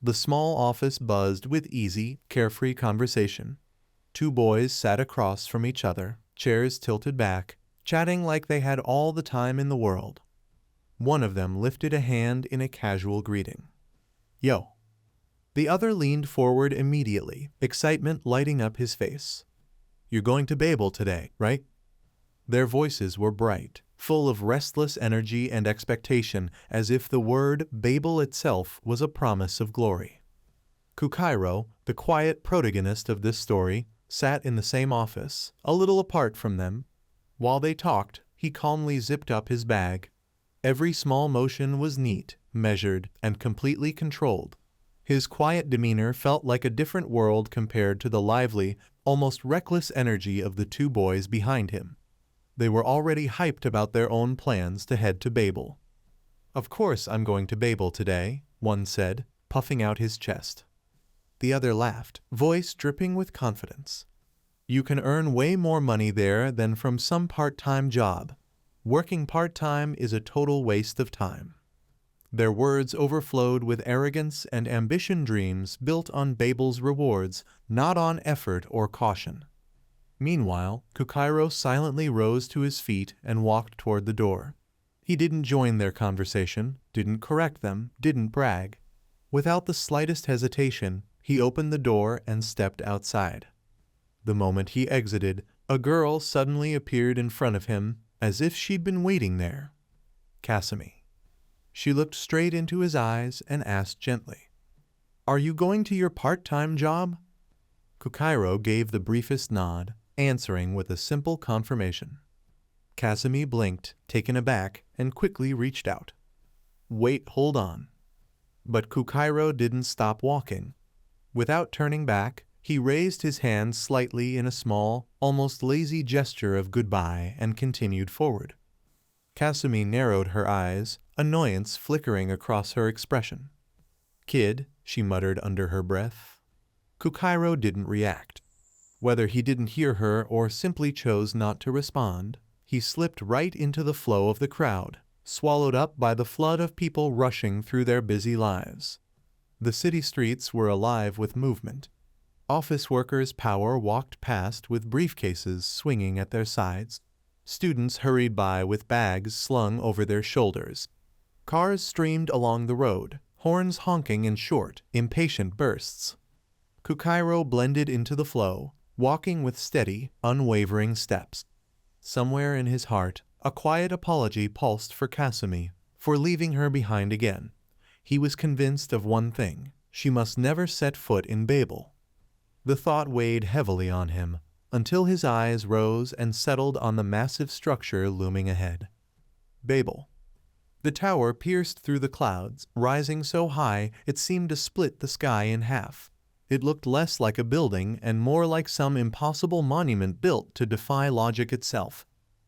The small office buzzed with easy, carefree conversation. Two boys sat across from each other, chairs tilted back, chatting like they had all the time in the world. One of them lifted a hand in a casual greeting. "Yo." The other leaned forward immediately, excitement lighting up his face. "You're going to Babel today, right?" Their voices were bright, full of restless energy and expectation, as if the word Babel itself was a promise of glory. Kukairo, the quiet protagonist of this story, sat in the same office, a little apart from them. While they talked, he calmly zipped up his bag. Every small motion was neat, measured, and completely controlled. His quiet demeanor felt like a different world compared to the lively, almost reckless energy of the two boys behind him. They were already hyped about their own plans to head to Babel. "Of course I'm going to Babel today," one said, puffing out his chest. The other laughed, voice dripping with confidence. "You can earn way more money there than from some part-time job. Working part-time is a total waste of time." Their words overflowed with arrogance and ambition, dreams built on Babel's rewards, not on effort or caution. Meanwhile, Kukairo silently rose to his feet and walked toward the door. He didn't join their conversation, didn't correct them, didn't brag. Without the slightest hesitation, he opened the door and stepped outside. The moment he exited, a girl suddenly appeared in front of him, as if she'd been waiting there. Kasumi. She looked straight into his eyes and asked gently, "Are you going to your part-time job?" Kukairo gave the briefest nod, answering with a simple confirmation. Kasumi blinked, taken aback, and quickly reached out. "Wait, hold on." But Kukairo didn't stop walking. Without turning back, he raised his hand slightly in a small, almost lazy gesture of goodbye and continued forward. Kasumi narrowed her eyes, annoyance flickering across her expression. "Kid," she muttered under her breath. Kukairo didn't react. Whether he didn't hear her or simply chose not to respond, he slipped right into the flow of the crowd, swallowed up by the flood of people rushing through their busy lives. The city streets were alive with movement. Office workers' power walked past with briefcases swinging at their sides. Students hurried by with bags slung over their shoulders. Cars streamed along the road, horns honking in short, impatient bursts. Kukairo blended into the flow, walking with steady, unwavering steps. Somewhere in his heart, a quiet apology pulsed for Kasumi, for leaving her behind again. He was convinced of one thing: she must never set foot in Babel. The thought weighed heavily on him, until his eyes rose and settled on the massive structure looming ahead. Babel. The tower pierced through the clouds, rising so high it seemed to split the sky in half. It looked less like a building and more like some impossible monument built to defy logic itself.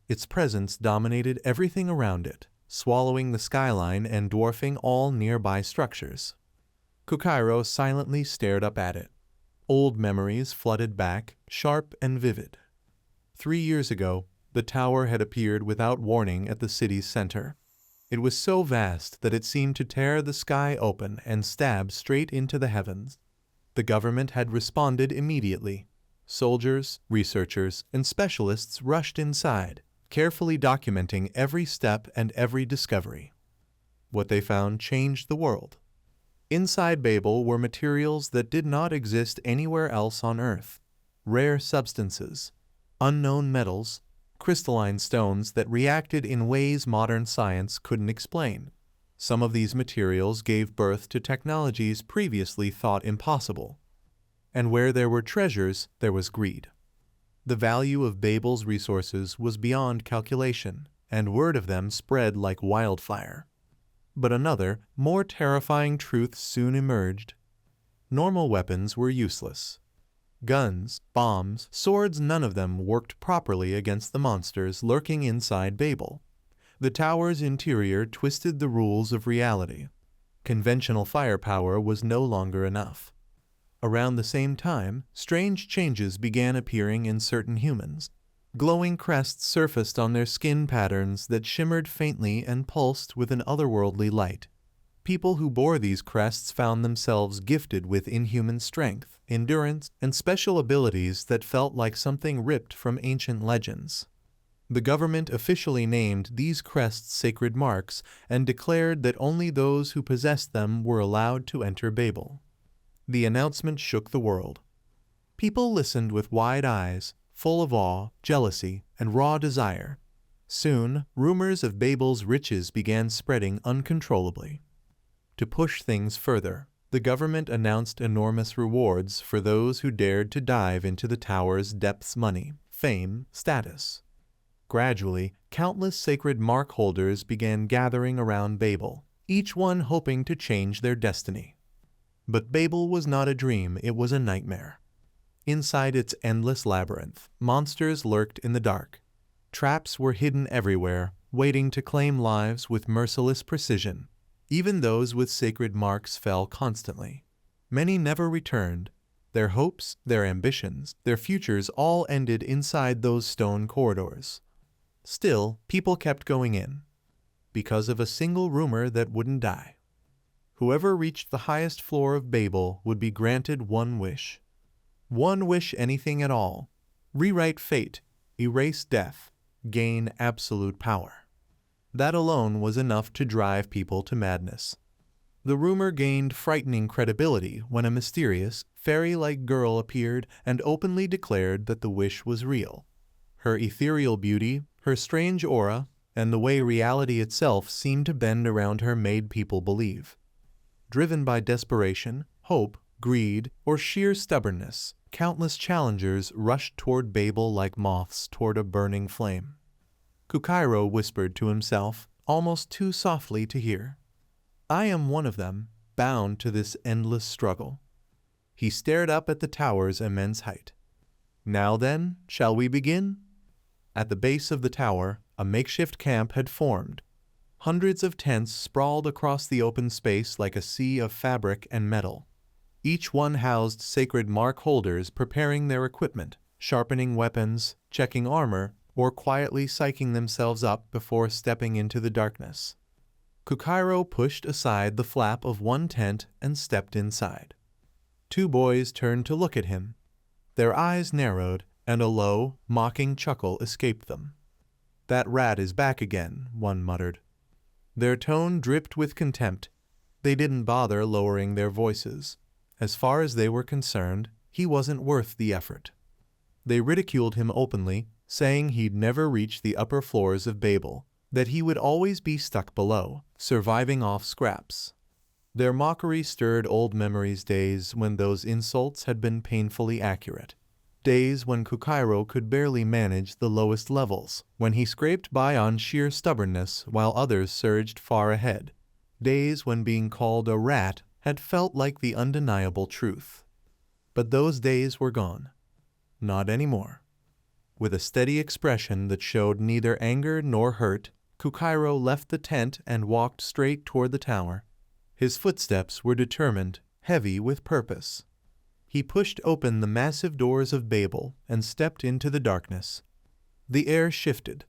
Its presence dominated everything around it, swallowing the skyline and dwarfing all nearby structures. Kukairo silently stared up at it. Old memories flooded back, sharp and vivid. 3 years ago, the tower had appeared without warning at the city's center. It was so vast that it seemed to tear the sky open and stab straight into the heavens. The government had responded immediately. Soldiers, researchers, and specialists rushed inside, carefully documenting every step and every discovery. What they found changed the world. Inside Babel were materials that did not exist anywhere else on Earth. Rare substances, unknown metals, crystalline stones that reacted in ways modern science couldn't explain. Some of these materials gave birth to technologies previously thought impossible. And where there were treasures, there was greed. The value of Babel's resources was beyond calculation, and word of them spread like wildfire. But another, more terrifying truth soon emerged. Normal weapons were useless. Guns, bombs, swords, none of them worked properly against the monsters lurking inside Babel. The tower's interior twisted the rules of reality. Conventional firepower was no longer enough. Around the same time, strange changes began appearing in certain humans. Glowing crests surfaced on their skin patterns that shimmered faintly and pulsed with an otherworldly light. people who bore these crests found themselves gifted with inhuman strength, endurance, and special abilities that felt like something ripped from ancient legends. The government officially named these crests sacred marks and declared that only those who possessed them were allowed to enter Babel. The announcement shook the world. People listened with wide eyes, full of awe, jealousy, and raw desire. Soon, rumors of Babel's riches began spreading uncontrollably. To push things further, the government announced enormous rewards for those who dared to dive into the tower's depths. Money, fame, status. Gradually, countless sacred mark holders began gathering around Babel, each one hoping to change their destiny. But Babel was not a dream, it was a nightmare. Inside its endless labyrinth, monsters lurked in the dark. Traps were hidden everywhere, waiting to claim lives with merciless precision. Even those with sacred marks fell constantly. Many never returned. Their hopes, their ambitions, their futures all ended inside those stone corridors. Still, people kept going in, because of a single rumor that wouldn't die. Whoever reached the highest floor of Babel would be granted one wish. One wish, anything at all. Rewrite fate, erase death, gain absolute power. That alone was enough to drive people to madness. The rumor gained frightening credibility when a mysterious, fairy-like girl appeared and openly declared that the wish was real. Her ethereal beauty, her strange aura, and the way reality itself seemed to bend around her made people believe. Driven by desperation, hope, greed, or sheer stubbornness, countless challengers rushed toward Babel like moths toward a burning flame. Kukairo whispered to himself, almost too softly to hear, "I am one of them, bound to this endless struggle." He stared up at the tower's immense height. "Now then, shall we begin?" At the base of the tower, a makeshift camp had formed. Hundreds of tents sprawled across the open space like a sea of fabric and metal. Each one housed sacred mark holders preparing their equipment, sharpening weapons, checking armor, or quietly psyching themselves up before stepping into the darkness. Kukairo pushed aside the flap of one tent and stepped inside. Two boys turned to look at him. Their eyes narrowed, and a low, mocking chuckle escaped them. "That rat is back again," one muttered. Their tone dripped with contempt. They didn't bother lowering their voices. As far as they were concerned, he wasn't worth the effort. They ridiculed him openly, saying he'd never reach the upper floors of Babel, that he would always be stuck below, surviving off scraps. Their mockery stirred old memories, days when those insults had been painfully accurate. Days when Kukairo could barely manage the lowest levels, when he scraped by on sheer stubbornness while others surged far ahead. Days when being called a rat had felt like the undeniable truth. But those days were gone. Not anymore. With a steady expression that showed neither anger nor hurt, Kukairo left the tent and walked straight toward the tower. His footsteps were determined, heavy with purpose. He pushed open the massive doors of Babel and stepped into the darkness. The air shifted.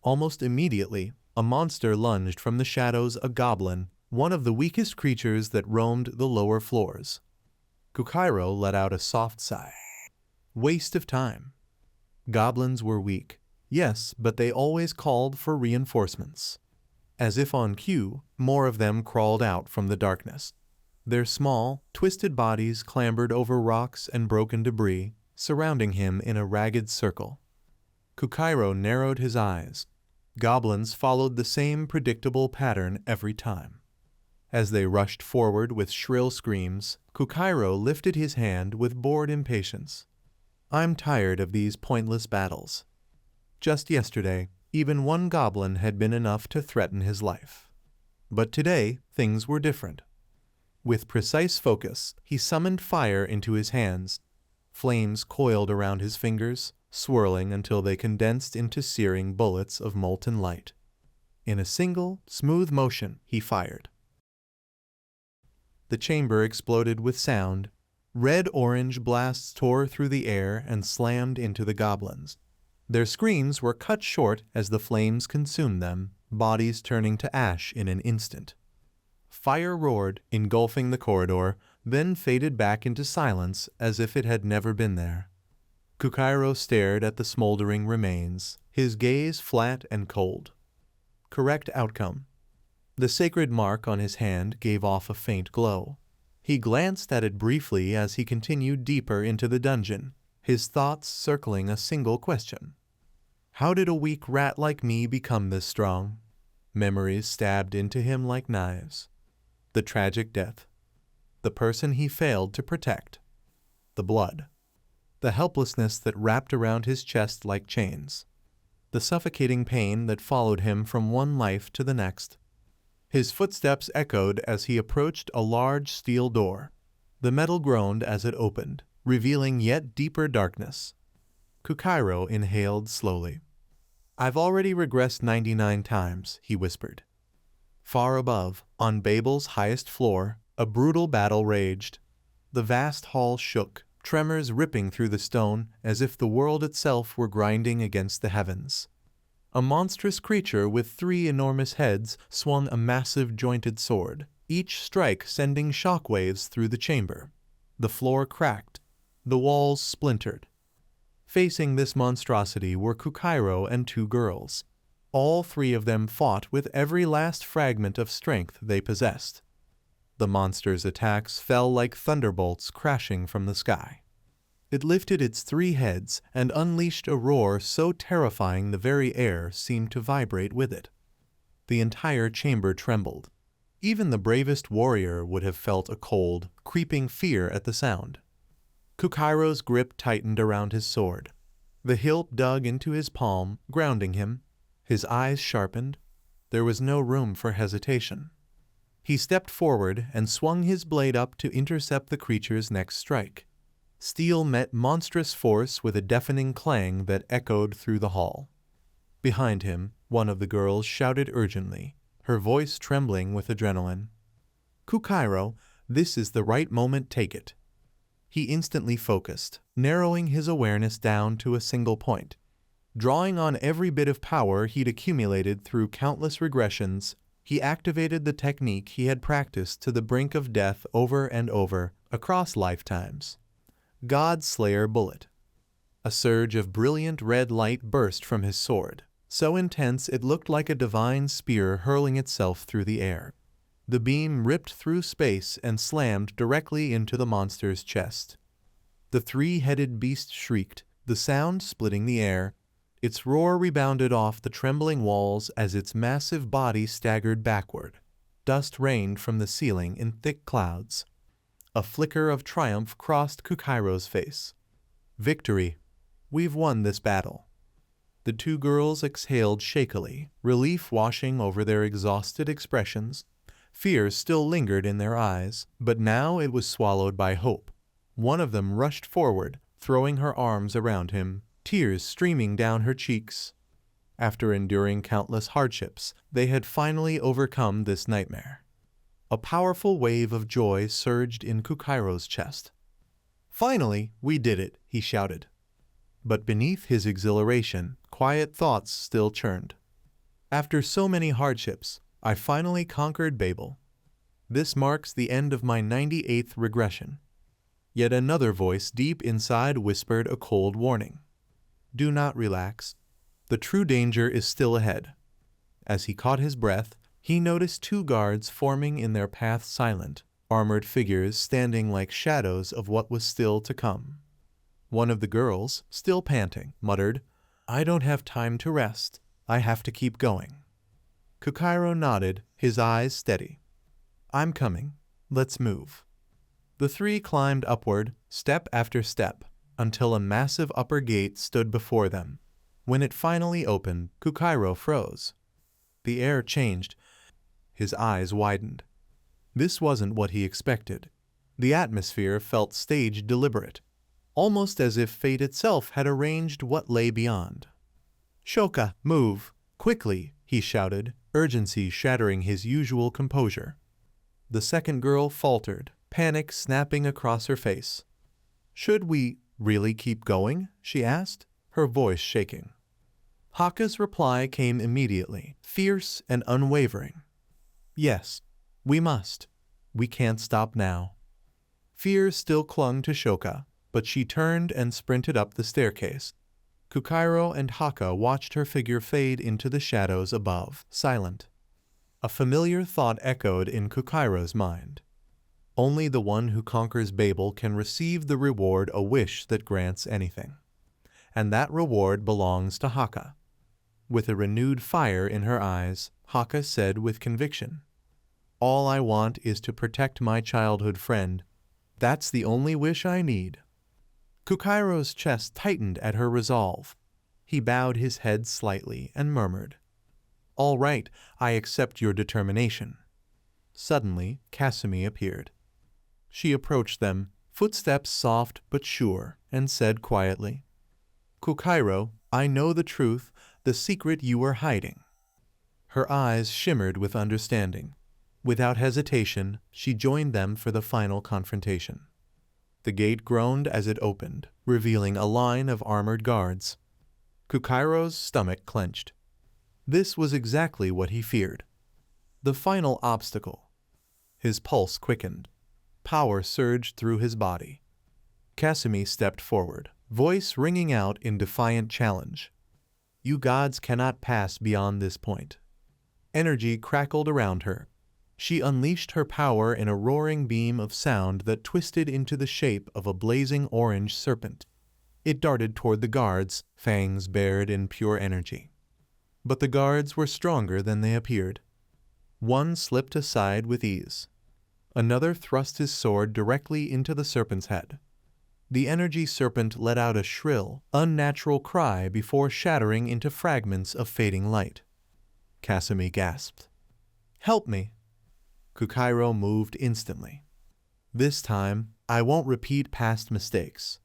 Almost immediately, a monster lunged from the shadows, a goblin, one of the weakest creatures that roamed the lower floors. Kukairo let out a soft sigh. Waste of time. Goblins were weak, yes, but they always called for reinforcements. As if on cue, more of them crawled out from the darkness. Their small, twisted bodies clambered over rocks and broken debris, surrounding him in a ragged circle. Kukairo narrowed his eyes. Goblins followed the same predictable pattern every time. As they rushed forward with shrill screams, Kukairo lifted his hand with bored impatience. "I'm tired of these pointless battles." Just yesterday, even one goblin had been enough to threaten his life. But today, things were different. With precise focus, he summoned fire into his hands. Flames coiled around his fingers, swirling until they condensed into searing bullets of molten light. In a single, smooth motion, he fired. The chamber exploded with sound. Red-orange blasts tore through the air and slammed into the goblins. Their screams were cut short as the flames consumed them, bodies turning to ash in an instant. Fire roared, engulfing the corridor, then faded back into silence as if it had never been there. Kukairo stared at the smoldering remains, his gaze flat and cold. Correct outcome. The sacred mark on his hand gave off a faint glow. He glanced at it briefly as he continued deeper into the dungeon, his thoughts circling a single question. How did a weak rat like me become this strong? Memories stabbed into him like knives. The tragic death. The person he failed to protect. The blood. The helplessness that wrapped around his chest like chains. The suffocating pain that followed him from one life to the next. His footsteps echoed as he approached a large steel door. The metal groaned as it opened, revealing yet deeper darkness. Kukairo inhaled slowly. I've already regressed 99 times, he whispered. Far above, on Babel's highest floor, a brutal battle raged. The vast hall shook, tremors ripping through the stone as if the world itself were grinding against the heavens. A monstrous creature with 3 enormous heads swung a massive jointed sword, each strike sending shockwaves through the chamber. The floor cracked. The walls splintered. Facing this monstrosity were Kukairo and 2 girls. All 3 of them fought with every last fragment of strength they possessed. The monster's attacks fell like thunderbolts crashing from the sky. It lifted its 3 heads and unleashed a roar so terrifying the very air seemed to vibrate with it. The entire chamber trembled. Even the bravest warrior would have felt a cold, creeping fear at the sound. Kukairo's grip tightened around his sword. The hilt dug into his palm, grounding him. His eyes sharpened. There was no room for hesitation. He stepped forward and swung his blade up to intercept the creature's next strike. Steel met monstrous force with a deafening clang that echoed through the hall. Behind him, one of the girls shouted urgently, her voice trembling with adrenaline. Kukairo, this is the right moment, take it. He instantly focused, narrowing his awareness down to a single point. Drawing on every bit of power he'd accumulated through countless regressions, he activated the technique he had practiced to the brink of death over and over, across lifetimes. God Slayer Bullet. A surge of brilliant red light burst from his sword, so intense it looked like a divine spear hurling itself through the air. The beam ripped through space and slammed directly into the monster's chest. The 3-headed beast shrieked, the sound splitting the air. Its roar rebounded off the trembling walls as its massive body staggered backward. Dust rained from the ceiling in thick clouds. A flicker of triumph crossed Kukairo's face. Victory. We've won this battle. The 2 girls exhaled shakily, relief washing over their exhausted expressions. Fear still lingered in their eyes, but now it was swallowed by hope. One of them rushed forward, throwing her arms around him, tears streaming down her cheeks. After enduring countless hardships, they had finally overcome this nightmare. A powerful wave of joy surged in Kukairo's chest. Finally, we did it, he shouted. But beneath his exhilaration, quiet thoughts still churned. After so many hardships, I finally conquered Babel. This marks the end of my 98th regression. Yet another voice deep inside whispered a cold warning. Do not relax. The true danger is still ahead. As he caught his breath, he noticed 2 guards forming in their path, silent, armored figures standing like shadows of what was still to come. One of the girls, still panting, muttered, I don't have time to rest. I have to keep going. Kukairo nodded, his eyes steady. I'm coming. Let's move. The 3 climbed upward, step after step, until a massive upper gate stood before them. When it finally opened, Kukairo froze. The air changed. His eyes widened. This wasn't what he expected. The atmosphere felt staged deliberate, almost as if fate itself had arranged what lay beyond. Shoka, move! Quickly, he shouted, urgency shattering his usual composure. The second girl faltered, panic snapping across her face. Should we really keep going? She asked, her voice shaking. Haka's reply came immediately, fierce and unwavering. Yes, We must. We can't stop now. Fear still clung to Shoka, but she turned and sprinted up the staircase. Kukairo and Haka watched her figure fade into the shadows above, silent. A familiar thought echoed in Kukairo's mind. Only the one who conquers Babel can receive the reward, a wish that grants anything. And that reward belongs to Haka. With a renewed fire in her eyes, Haka said with conviction, "All I want is to protect my childhood friend. That's the only wish I need." Kukairo's chest tightened at her resolve. He bowed his head slightly and murmured, "All right, I accept your determination." Suddenly, Kasumi appeared. She approached them, footsteps soft but sure, and said quietly, "Kukairo, I know the truth, the secret you were hiding." Her eyes shimmered with understanding. Without hesitation, she joined them for the final confrontation. The gate groaned as it opened, revealing a line of armored guards. Kukairo's stomach clenched. This was exactly what he feared. The final obstacle. His pulse quickened. Power surged through his body. Kasumi stepped forward, voice ringing out in defiant challenge. "You gods cannot pass beyond this point." Energy crackled around her. She unleashed her power in a roaring beam of sound that twisted into the shape of a blazing orange serpent. It darted toward the guards, fangs bared in pure energy. But the guards were stronger than they appeared. One slipped aside with ease. Another thrust his sword directly into the serpent's head. The energy serpent let out a shrill, unnatural cry before shattering into fragments of fading light. Kasumi gasped. "Help me!" Kukairo moved instantly. "This time, I won't repeat past mistakes."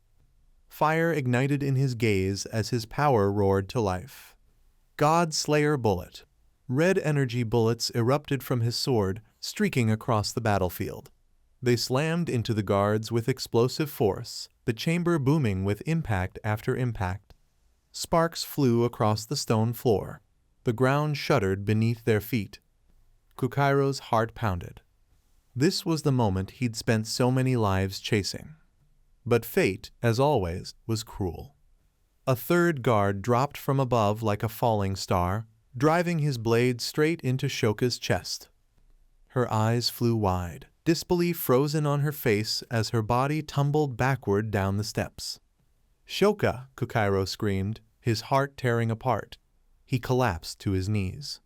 Fire ignited in his gaze as his power roared to life. God Slayer Bullet. Red energy bullets erupted from his sword, streaking across the battlefield. They slammed into the guards with explosive force, the chamber booming with impact after impact. Sparks flew across the stone floor. The ground shuddered beneath their feet. Kukairo's heart pounded. This was the moment he'd spent so many lives chasing. But fate, as always, was cruel. A third guard dropped from above like a falling star, driving his blade straight into Shoka's chest. Her eyes flew wide, disbelief frozen on her face as her body tumbled backward down the steps. "Shoka!" Kukairo screamed, his heart tearing apart. He collapsed to his knees.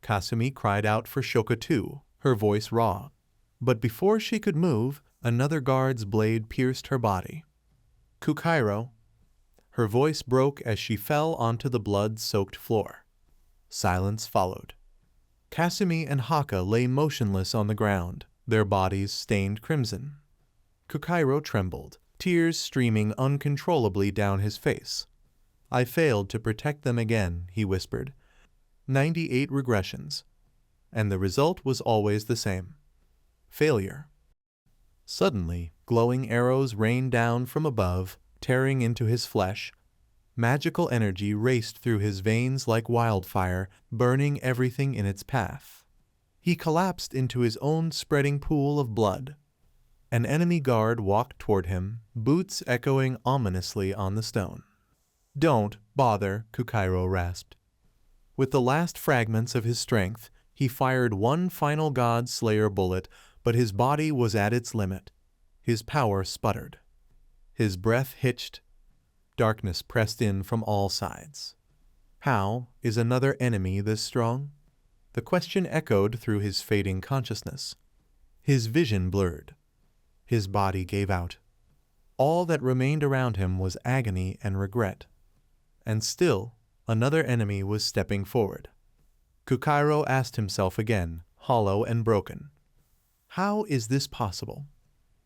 Kasumi cried out for Shoka too, her voice raw. But before she could move, another guard's blade pierced her body. "Kukairo!" Her voice broke as she fell onto the blood-soaked floor. Silence followed. Kasumi and Haka lay motionless on the ground, their bodies stained crimson. Kukairo trembled, tears streaming uncontrollably down his face. "I failed to protect them again," he whispered. 98 regressions. And the result was always the same. Failure. Suddenly, glowing arrows rained down from above, tearing into his flesh. Magical energy raced through his veins like wildfire, burning everything in its path. He collapsed into his own spreading pool of blood. An enemy guard walked toward him, boots echoing ominously on the stone. "Don't bother," Kukairo rasped. With the last fragments of his strength, he fired one final God Slayer bullet, but his body was at its limit. His power sputtered. His breath hitched. Darkness pressed in from all sides. How is another enemy this strong? The question echoed through his fading consciousness. His vision blurred. His body gave out. All that remained around him was agony and regret. And still, another enemy was stepping forward. Kukairo asked himself again, hollow and broken. How is this possible?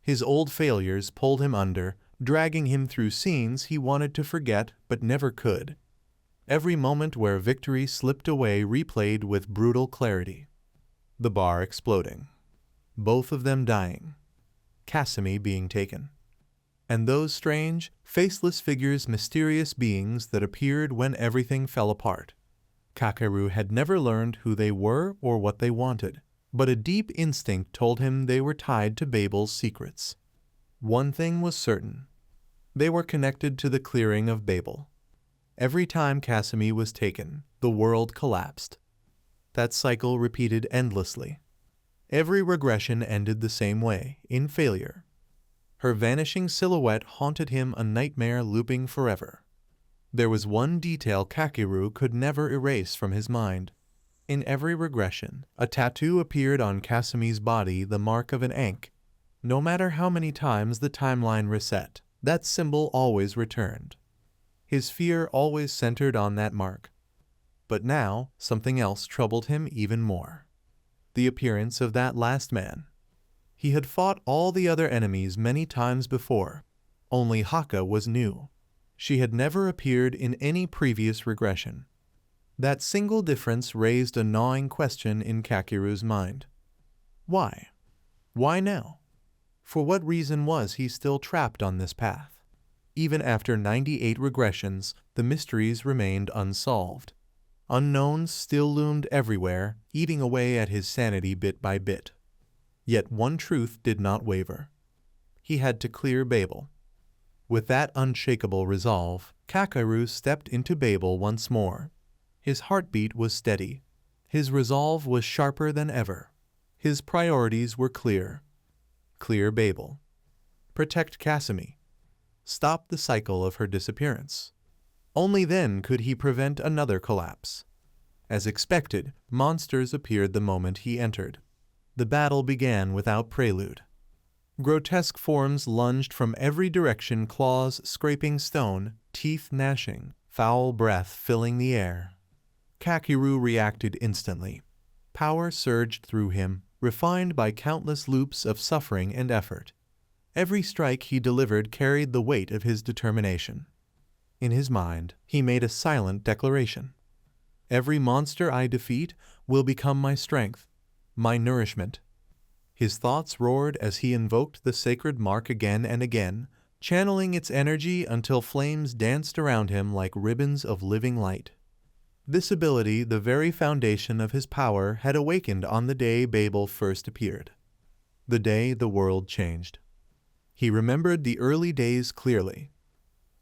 His old failures pulled him under, dragging him through scenes he wanted to forget but never could. Every moment where victory slipped away replayed with brutal clarity. The bar exploding. Both of them dying. Kasumi being taken. And those strange, faceless figures, mysterious beings that appeared when everything fell apart. Kakeru had never learned who they were or what they wanted. But a deep instinct told him they were tied to Babel's secrets. One thing was certain. They were connected to the clearing of Babel. Every time Casimir was taken, the world collapsed. That cycle repeated endlessly. Every regression ended the same way, in failure. Her vanishing silhouette haunted him, a nightmare looping forever. There was one detail Kakeru could never erase from his mind. In every regression, a tattoo appeared on Casimir's body, the mark of an ankh. No matter how many times the timeline reset, that symbol always returned. His fear always centered on that mark. But now, something else troubled him even more. The appearance of that last man. He had fought all the other enemies many times before. Only Haka was new. She had never appeared in any previous regression. That single difference raised a gnawing question in Kakeru's mind. Why? Why now? For what reason was he still trapped on this path? Even after 98 regressions, the mysteries remained unsolved. Unknowns still loomed everywhere, eating away at his sanity bit by bit. Yet one truth did not waver. He had to clear Babel. With that unshakable resolve, Kakeru stepped into Babel once more. His heartbeat was steady. His resolve was sharper than ever. His priorities were clear. Clear Babel. Protect Casimir. Stop the cycle of her disappearance. Only then could he prevent another collapse. As expected, monsters appeared the moment he entered. The battle began without prelude. Grotesque forms lunged from every direction, claws scraping stone, teeth gnashing, foul breath filling the air. Kakeru reacted instantly. Power surged through him, refined by countless loops of suffering and effort. Every strike he delivered carried the weight of his determination. In his mind, he made a silent declaration. Every monster I defeat will become my strength, my nourishment. His thoughts roared as he invoked the sacred mark again and again, channeling its energy until flames danced around him like ribbons of living light. This ability, the very foundation of his power, had awakened on the day Babel first appeared. The day the world changed. He remembered the early days clearly.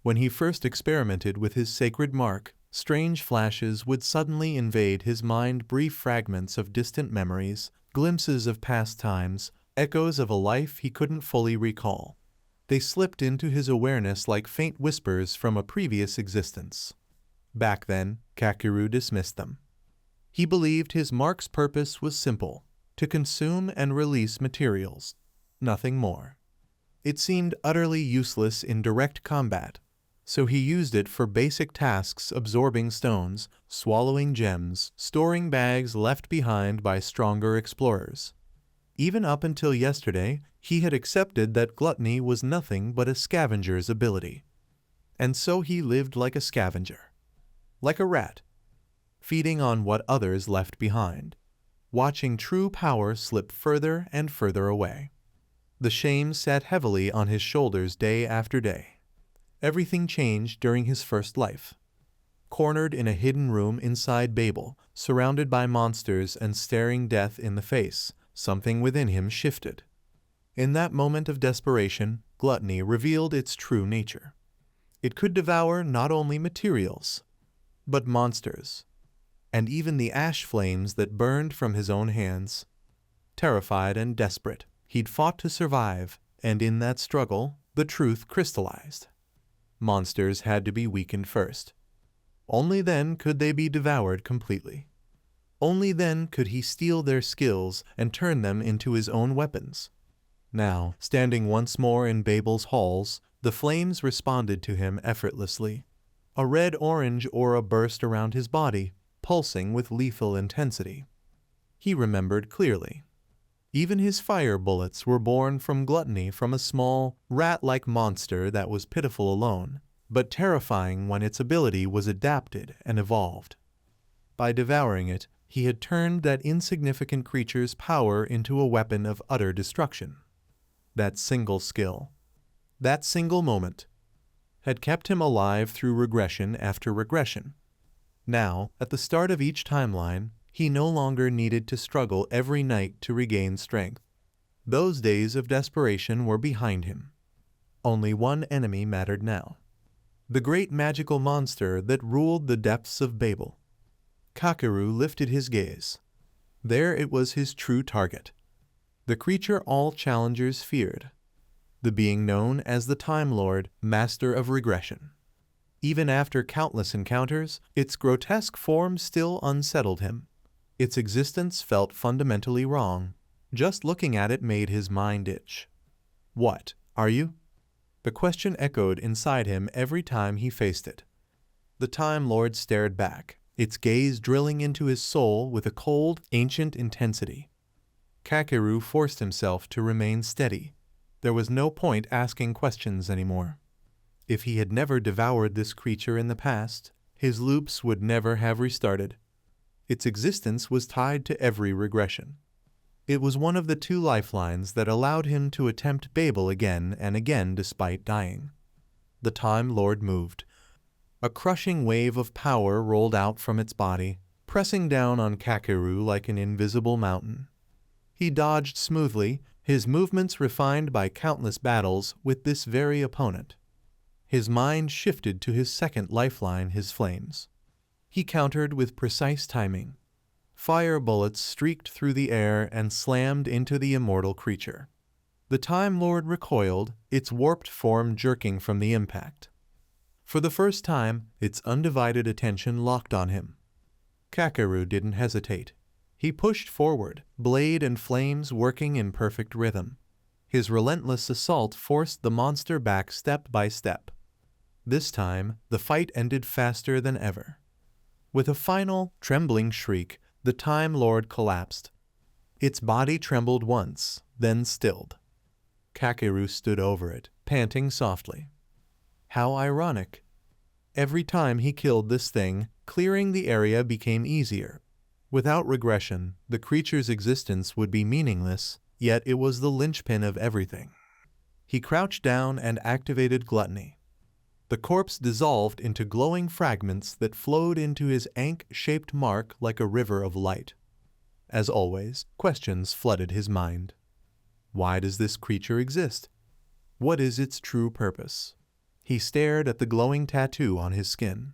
When he first experimented with his sacred mark, strange flashes would suddenly invade his mind, brief fragments of distant memories, glimpses of past times, echoes of a life he couldn't fully recall. They slipped into his awareness like faint whispers from a previous existence. Back then, Kakeru dismissed them. He believed his mark's purpose was simple, to consume and release materials, nothing more. It seemed utterly useless in direct combat, so he used it for basic tasks, absorbing stones, swallowing gems, storing bags left behind by stronger explorers. Even up until yesterday, he had accepted that gluttony was nothing but a scavenger's ability. And so he lived like a scavenger. Like a rat, feeding on what others left behind, watching true power slip further and further away. The shame sat heavily on his shoulders day after day. Everything changed during his first life. Cornered in a hidden room inside Babel, surrounded by monsters and staring death in the face, something within him shifted. In that moment of desperation, gluttony revealed its true nature. It could devour not only materials, but monsters, and even the ash flames that burned from his own hands. Terrified and desperate, he'd fought to survive, and in that struggle, the truth crystallized. Monsters had to be weakened first. Only then could they be devoured completely. Only then could he steal their skills and turn them into his own weapons. Now, standing once more in Babel's halls, the flames responded to him effortlessly. A red-orange aura burst around his body, pulsing with lethal intensity. He remembered clearly. Even his fire bullets were born from gluttony, from a small, rat-like monster that was pitiful alone, but terrifying when its ability was adapted and evolved. By devouring it, he had turned that insignificant creature's power into a weapon of utter destruction. That single skill, that single moment, had kept him alive through regression after regression. Now, at the start of each timeline, He no longer needed to struggle every night to regain strength. Those days of desperation were behind him. Only one enemy mattered now. The great magical monster that ruled the depths of Babel. Kakeru lifted his gaze. There it was, his true target. The creature all challengers feared. The being known as the Time Lord, master of regression. Even after countless encounters, its grotesque form still unsettled him. Its existence felt fundamentally wrong. Just looking at it made his mind itch. What are you? The question echoed inside him every time he faced it. The Time Lord stared back, its gaze drilling into his soul with a cold, ancient intensity. Kakeru forced himself to remain steady. There was no point asking questions anymore. If he had never devoured this creature in the past, his loops would never have restarted. Its existence was tied to every regression. It was one of the two lifelines that allowed him to attempt Babel again and again despite dying. The Time Lord moved. A crushing wave of power rolled out from its body, pressing down on Kakeru like an invisible mountain. He dodged smoothly, his movements refined by countless battles with this very opponent. His mind shifted to his second lifeline, his flames. He countered with precise timing. Fire bullets streaked through the air and slammed into the immortal creature. The Time Lord recoiled, its warped form jerking from the impact. For the first time, its undivided attention locked on him. Kakeru didn't hesitate. He pushed forward, blade and flames working in perfect rhythm. His relentless assault forced the monster back step by step. This time, the fight ended faster than ever. With a final, trembling shriek, the Time Lord collapsed. Its body trembled once, then stilled. Kakeru stood over it, panting softly. How ironic. Every time he killed this thing, clearing the area became easier. Without regression, the creature's existence would be meaningless, yet it was the linchpin of everything. He crouched down and activated Gluttony. The corpse dissolved into glowing fragments that flowed into his ankh-shaped mark like a river of light. As always, questions flooded his mind. Why does this creature exist? What is its true purpose? He stared at the glowing tattoo on his skin.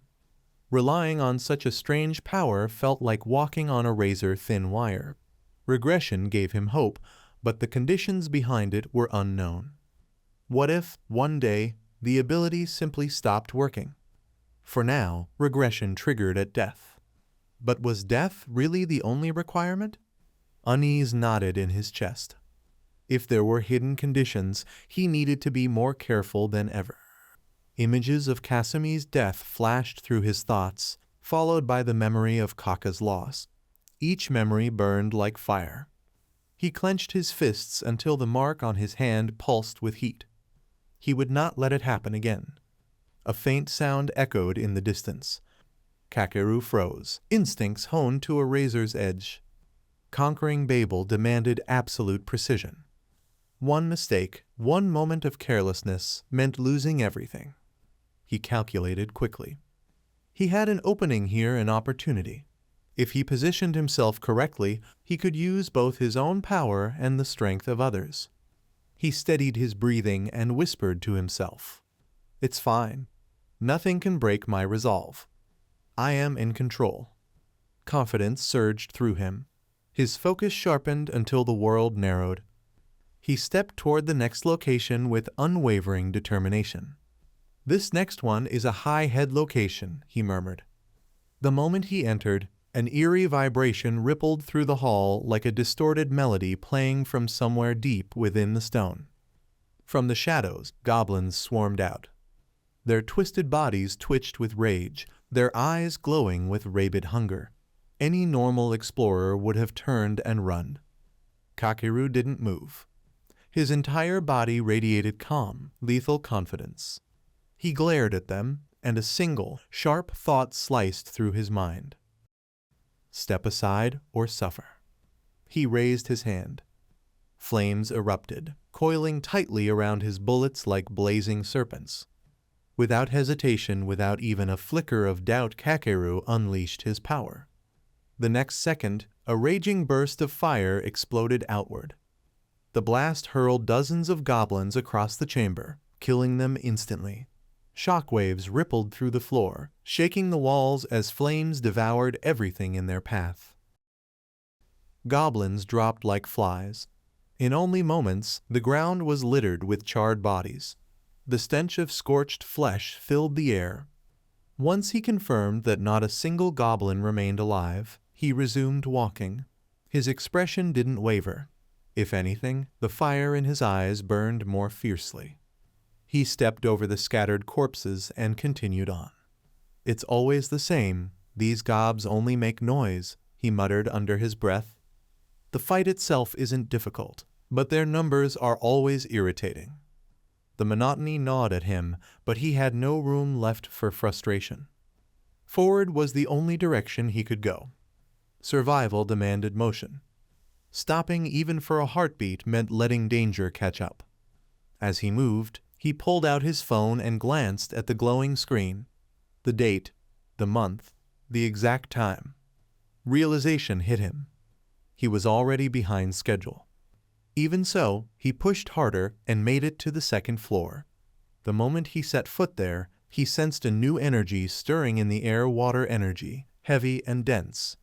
Relying on such a strange power felt like walking on a razor-thin wire. Regression gave him hope, but the conditions behind it were unknown. What if, one day, the ability simply stopped working? For now, regression triggered at death. But was death really the only requirement? Unease knotted in his chest. If there were hidden conditions, he needed to be more careful than ever. Images of Kasami's death flashed through his thoughts, followed by the memory of Kaka's loss. Each memory burned like fire. He clenched his fists until the mark on his hand pulsed with heat. He would not let it happen again. A faint sound echoed in the distance. Kakeru froze, instincts honed to a razor's edge. Conquering Babel demanded absolute precision. One mistake, one moment of carelessness, meant losing everything. He calculated quickly. He had an opening here, an opportunity. If he positioned himself correctly, he could use both his own power and the strength of others. He steadied his breathing and whispered to himself, "It's fine. Nothing can break my resolve. I am in control." Confidence surged through him. His focus sharpened until the world narrowed. He stepped toward the next location with unwavering determination. "This next one is a high-head location," he murmured. The moment he entered, an eerie vibration rippled through the hall like a distorted melody playing from somewhere deep within the stone. From the shadows, goblins swarmed out. Their twisted bodies twitched with rage, their eyes glowing with rabid hunger. Any normal explorer would have turned and run. Kakeru didn't move. His entire body radiated calm, lethal confidence. He glared at them, and a single, sharp thought sliced through his mind. Step aside or suffer. He raised his hand. Flames erupted, coiling tightly around his bullets like blazing serpents. Without hesitation, without even a flicker of doubt, Kakeru unleashed his power. The next second, a raging burst of fire exploded outward. The blast hurled dozens of goblins across the chamber, killing them instantly. Shockwaves rippled through the floor, shaking the walls as flames devoured everything in their path. Goblins dropped like flies. In only moments, the ground was littered with charred bodies. The stench of scorched flesh filled the air. Once he confirmed that not a single goblin remained alive, he resumed walking. His expression didn't waver. If anything, the fire in his eyes burned more fiercely. He stepped over the scattered corpses and continued on. "It's always the same. These gobs only make noise," he muttered under his breath. "The fight itself isn't difficult, but their numbers are always irritating." The monotony gnawed at him, but he had no room left for frustration. Forward was the only direction he could go. Survival demanded motion. Stopping even for a heartbeat meant letting danger catch up. As he moved, he pulled out his phone and glanced at the glowing screen. The date, the month, the exact time. Realization hit him. He was already behind schedule. Even so, he pushed harder and made it to the second floor. The moment he set foot there, he sensed a new energy stirring in the air-water energy, heavy and dense.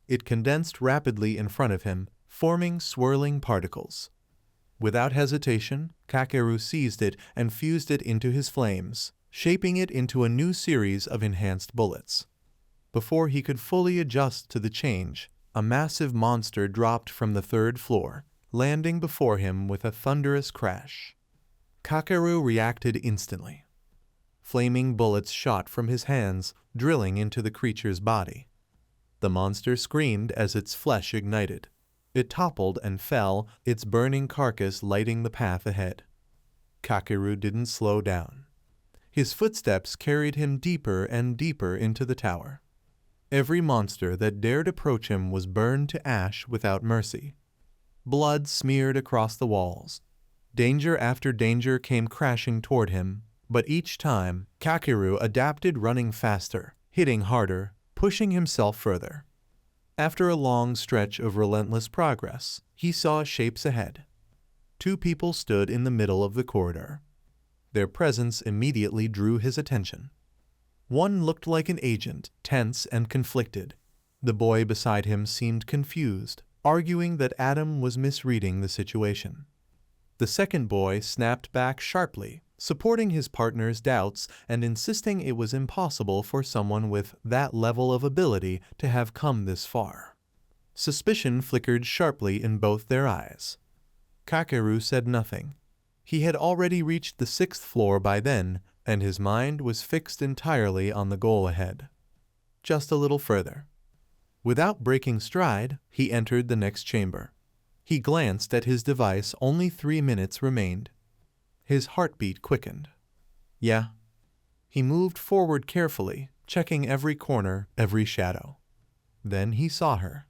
It condensed rapidly in front of him, forming swirling particles. Without hesitation, Kakeru seized it and fused it into his flames, shaping it into a new series of enhanced bullets. Before he could fully adjust to the change, a massive monster dropped from the third floor, landing before him with a thunderous crash. Kakeru reacted instantly. Flaming bullets shot from his hands, drilling into the creature's body. The monster screamed as its flesh ignited. It toppled and fell, its burning carcass lighting the path ahead. Kakeru didn't slow down. His footsteps carried him deeper and deeper into the tower. Every monster that dared approach him was burned to ash without mercy. Blood smeared across the walls. Danger after danger came crashing toward him, but each time, Kakeru adapted, running faster, hitting harder, pushing himself further. After a long stretch of relentless progress, he saw shapes ahead. Two people stood in the middle of the corridor. Their presence immediately drew his attention. One looked like an agent, tense and conflicted. The boy beside him seemed confused, arguing that Adam was misreading the situation. The second boy snapped back sharply, supporting his partner's doubts and insisting it was impossible for someone with that level of ability to have come this far. Suspicion flickered sharply in both their eyes. Kakeru said nothing. He had already reached the 6th floor by then, and his mind was fixed entirely on the goal ahead. Just a little further. Without breaking stride, he entered the next chamber. He glanced at his device. Only 3 minutes remained. His heartbeat quickened. Yeah. He moved forward carefully, checking every corner, every shadow. Then he saw her.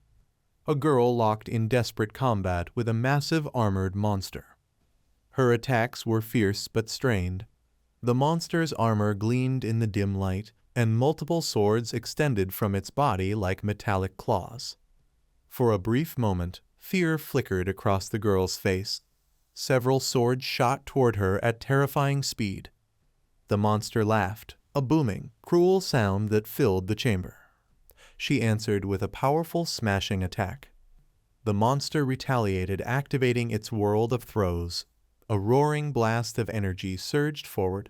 A girl locked in desperate combat with a massive armored monster. Her attacks were fierce but strained. The monster's armor gleamed in the dim light, and multiple swords extended from its body like metallic claws. For a brief moment, fear flickered across the girl's face. Several swords shot toward her at terrifying speed. The monster laughed, a booming, cruel sound that filled the chamber. She answered with a powerful smashing attack. The monster retaliated, activating its world of throws. A roaring blast of energy surged forward.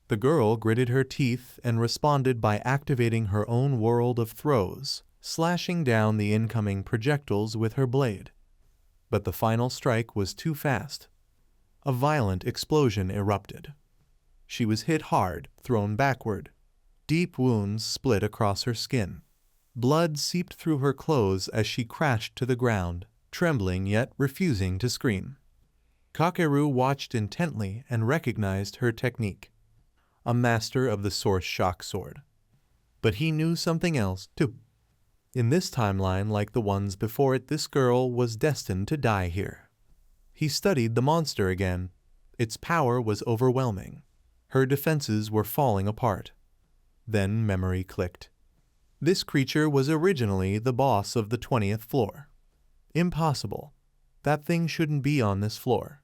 The girl gritted her teeth and responded by activating her own world of throws, slashing down the incoming projectiles with her blade. But the final strike was too fast. A violent explosion erupted. She was hit hard, thrown backward. Deep wounds split across her skin. Blood seeped through her clothes as she crashed to the ground, trembling yet refusing to scream. Kakeru watched intently and recognized her technique. A master of the Source Shock Sword. But he knew something else, too. In this timeline, like the ones before it, this girl was destined to die here. He studied the monster again. Its power was overwhelming. Her defenses were falling apart. Then memory clicked. This creature was originally the boss of the 20th floor. Impossible. That thing shouldn't be on this floor.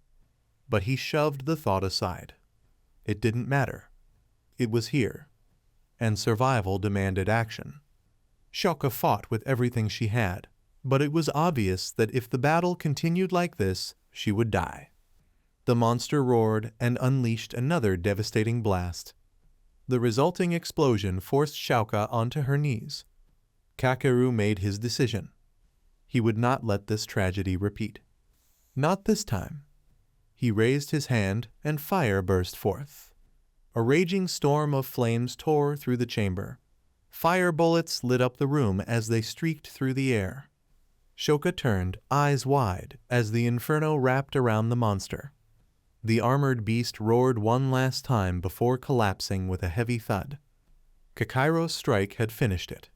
But he shoved the thought aside. It didn't matter. It was here. And survival demanded action. Shouka fought with everything she had, but it was obvious that if the battle continued like this, she would die. The monster roared and unleashed another devastating blast. The resulting explosion forced Shouka onto her knees. Kakeru made his decision. He would not let this tragedy repeat. Not this time. He raised his hand and fire burst forth. A raging storm of flames tore through the chamber. Fire bullets lit up the room as they streaked through the air. Shouka turned, eyes wide, as the inferno wrapped around the monster. The armored beast roared one last time before collapsing with a heavy thud. Kakairo's strike had finished it.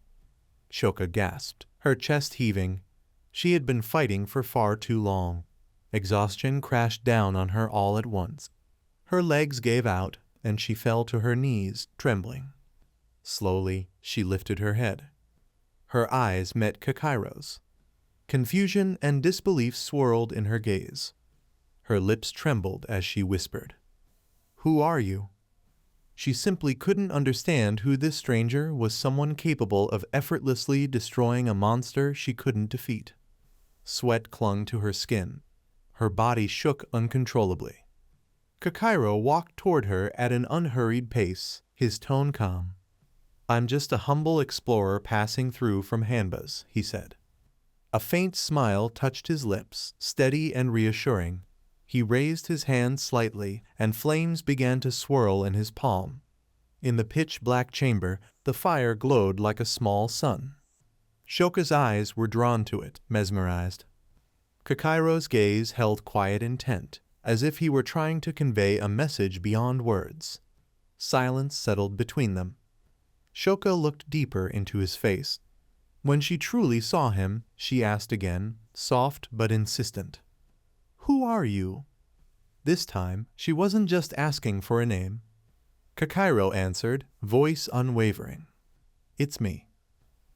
Shouka gasped, her chest heaving. She had been fighting for far too long. Exhaustion crashed down on her all at once. Her legs gave out, and she fell to her knees, trembling. Slowly, she lifted her head. Her eyes met Kakairo's. Confusion and disbelief swirled in her gaze. Her lips trembled as she whispered, "Who are you?" She simply couldn't understand who this stranger was, someone capable of effortlessly destroying a monster she couldn't defeat. Sweat clung to her skin. Her body shook uncontrollably. Kakairo walked toward her at an unhurried pace, his tone calm. "I'm just a humble explorer passing through from Hanba's," he said. A faint smile touched his lips, steady and reassuring. He raised his hand slightly, and flames began to swirl in his palm. In the pitch-black chamber, the fire glowed like a small sun. Shouka's eyes were drawn to it, mesmerized. Kakairo's gaze held quiet intent, as if he were trying to convey a message beyond words. Silence settled between them. Shouka looked deeper into his face. When she truly saw him, she asked again, soft but insistent, "Who are you?" This time, she wasn't just asking for a name. Kakairo answered, voice unwavering, "It's me."